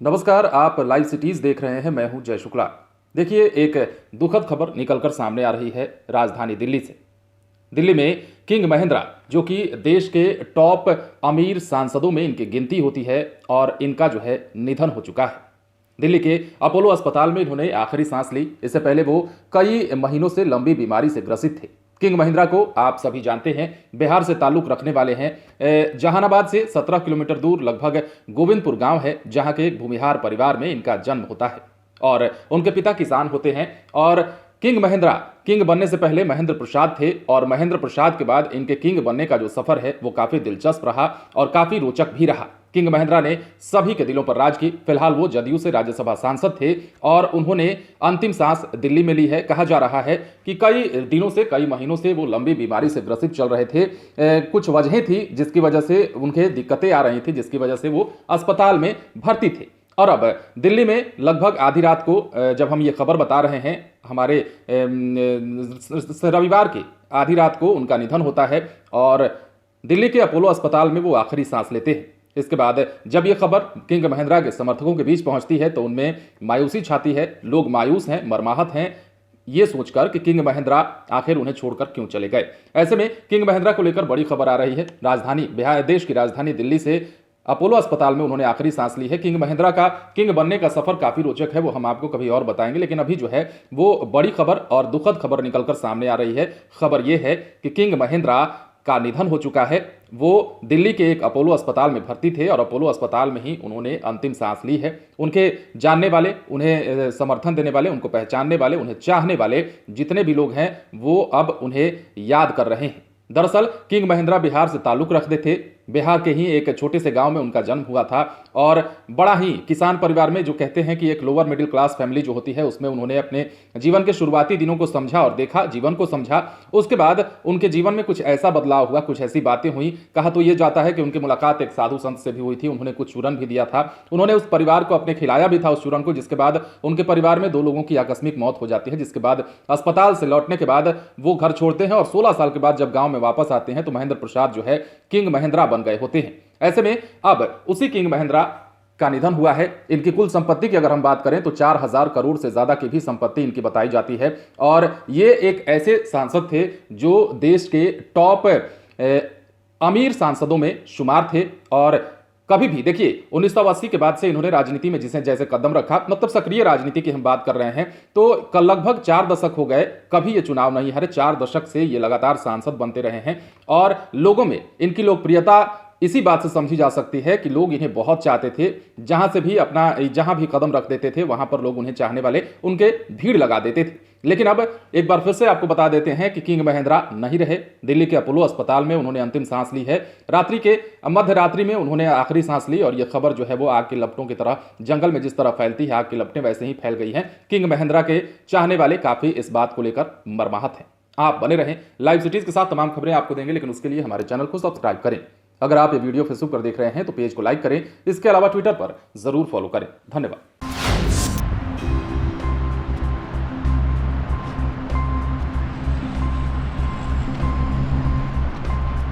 नमस्कार, आप live cities देख रहे हैं। मैं हूं जय शुक्ला। देखिए, एक दुखद खबर निकलकर सामने आ रही है राजधानी दिल्ली से। दिल्ली में किंग महेंद्रा, जो कि देश के टॉप अमीर सांसदों में इनकी गिनती होती है, और इनका जो है निधन हो चुका है। दिल्ली के अपोलो अस्पताल में इन्होंने आखिरी सांस ली। इससे पहले वो कई महीनों से लंबी बीमारी से ग्रसित थे। किंग महेंद्रा को आप सभी जानते हैं, बिहार से ताल्लुक रखने वाले हैं। जहानाबाद से 17 किलोमीटर दूर लगभग गोविंदपुर गांव है, जहां के एक भूमिहार परिवार में इनका जन्म होता है और उनके पिता किसान होते हैं। और किंग महेंद्रा किंग बनने से पहले महेंद्र प्रसाद थे, और महेंद्र प्रसाद के बाद इनके किंग बनने का जो सफर है वो काफी दिलचस्प रहा और काफी रोचक भी रहा। किंग महेंद्रा ने सभी के दिलों पर राज की। फिलहाल वो जदयू से राज्यसभा सांसद थे और उन्होंने अंतिम सांस दिल्ली में ली है। कहा जा रहा है कि कई दिनों से, कई महीनों से वो लंबी बीमारी से ग्रसित चल रहे थे। कुछ वजहें थी जिसकी वजह से उनके दिक्कतें आ रही थी, जिसकी वजह से वो अस्पताल में भर्ती थे। और अब दिल्ली में लगभग आधी रात को, जब हम ये खबर बता रहे हैं, हमारे रविवार की आधी रात को उनका निधन होता है और दिल्ली के अपोलो अस्पताल में वो आखिरी सांस लेते हैं। इसके बाद जब ये खबर किंग महेंद्रा के समर्थकों के बीच पहुंचती है तो उनमें मायूसी छाती है। लोग मायूस हैं, मर्माहत हैं, ये सोचकर कि किंग महेंद्रा आखिर उन्हें छोड़कर क्यों चले गए। ऐसे में किंग महेंद्रा को लेकर बड़ी खबर आ रही है। राजधानी बिहार, देश की राजधानी दिल्ली से अपोलो अस्पताल में उन्होंने आखिरी सांस ली है। किंग महेंद्रा का किंग बनने का सफर काफी रोचक है, वो हम आपको कभी और बताएंगे। लेकिन अभी जो है वो बड़ी खबर और दुखद खबर निकलकर सामने आ रही है। खबर यह है कि किंग महेंद्रा का निधन हो चुका है। वो दिल्ली के एक अपोलो अस्पताल में भर्ती थे और अपोलो अस्पताल में ही उन्होंने अंतिम सांस ली है। उनके जानने वाले, उन्हें समर्थन देने वाले, उनको पहचानने वाले, उन्हें चाहने वाले जितने भी लोग हैं वो अब उन्हें याद कर रहे हैं। दरअसल किंग महेंद्रा बिहार से ताल्लुक रखते थे। बिहार के ही एक छोटे से गांव में उनका जन्म हुआ था और बड़ा ही किसान परिवार में, जो कहते हैं कि एक लोअर मिडिल क्लास फैमिली जो होती है, उसमें उन्होंने अपने जीवन के शुरुआती दिनों को समझा और देखा, जीवन को समझा। उसके बाद उनके जीवन में कुछ ऐसा बदलाव हुआ, कुछ ऐसी बातें हुई। कहा तो यह जाता है कि उनकी मुलाकात एक साधु संत से भी हुई थी। उन्होंने कुछ चूरन भी दिया था। उन्होंने उस परिवार को अपने खिलाया भी था उस चूरन को, जिसके बाद उनके परिवार में 2 लोगों की आकस्मिक मौत हो जाती है। जिसके बाद अस्पताल से लौटने के बाद वो घर छोड़ते हैं और 16 साल के बाद जब गांव में वापस आते हैं तो महेंद्र प्रसाद जो है किंग महेंद्रा बन गए होते हैं। ऐसे में अब उसी किंग महेंद्रा का निधन हुआ है। इनकी कुल संपत्ति की अगर हम बात करें तो 4000 करोड़ से ज्यादा की भी संपत्ति इनकी बताई जाती है। और ये एक ऐसे सांसद थे जो देश के टॉप अमीर सांसदों में शुमार थे। और कभी भी देखिए, 1980 के बाद से इन्होंने राजनीति में जिसे जैसे कदम रखा, मतलब सक्रिय राजनीति की हम बात कर रहे हैं, तो लगभग 4 दशक हो गए, कभी ये चुनाव नहीं हारे। 4 दशक से ये लगातार सांसद बनते रहे हैं और लोगों में इनकी लोकप्रियता इसी बात से समझी जा सकती है कि लोग इन्हें बहुत चाहते थे। जहां भी कदम रख देते थे वहां पर लोग उन्हें चाहने वाले उनके भीड़ लगा देते थे। लेकिन अब एक बार फिर से आपको बता देते हैं कि किंग महेंद्रा नहीं रहे। दिल्ली के अपोलो अस्पताल में उन्होंने अंतिम सांस ली है। मध्य रात्रि में उन्होंने आखिरी सांस ली और यह खबर जो है वो आग के लपटों की तरह, जंगल में जिस तरह फैलती है आग की लपटें, वैसे ही फैल गई हैं। किंग महेंद्रा के चाहने वाले काफी इस बात को लेकर मर्माहत हैं। आप बने रहें, लाइव सिटीज के साथ तमाम खबरें आपको देंगे, लेकिन उसके लिए हमारे चैनल को सब्सक्राइब करें। अगर आप ये वीडियो फेसबुक पर देख रहे हैं तो पेज को लाइक करें। इसके अलावा ट्विटर पर जरूर फॉलो करें। धन्यवाद।